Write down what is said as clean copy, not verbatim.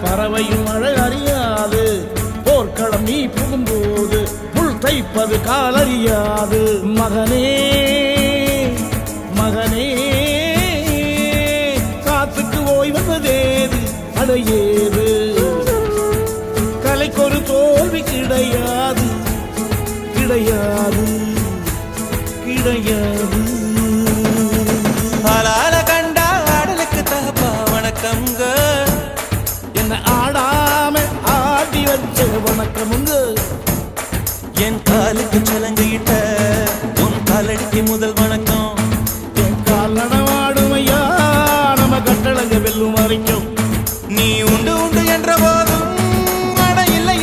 பறவையும் அழகறியாது. போர்க்களம் நீ புகும்போது புல் தைப்பது காலறியாது. மகனே மகனே காத்துக்கு ஓய்வதேது அடையேது. கலைக்கொரு தோல்வி கிடையாது கிடையாது கிடையாது. ஆளால கண்டா ஆடலுக்கு தகப்பா வணக்கம்ங்க. என்ன ஆடாம ஆடி வச்ச வணக்கமுங்க. என் காலுக்கு சலங்கையிட்ட உன் காலடிக்கு முதல் வணக்கம்.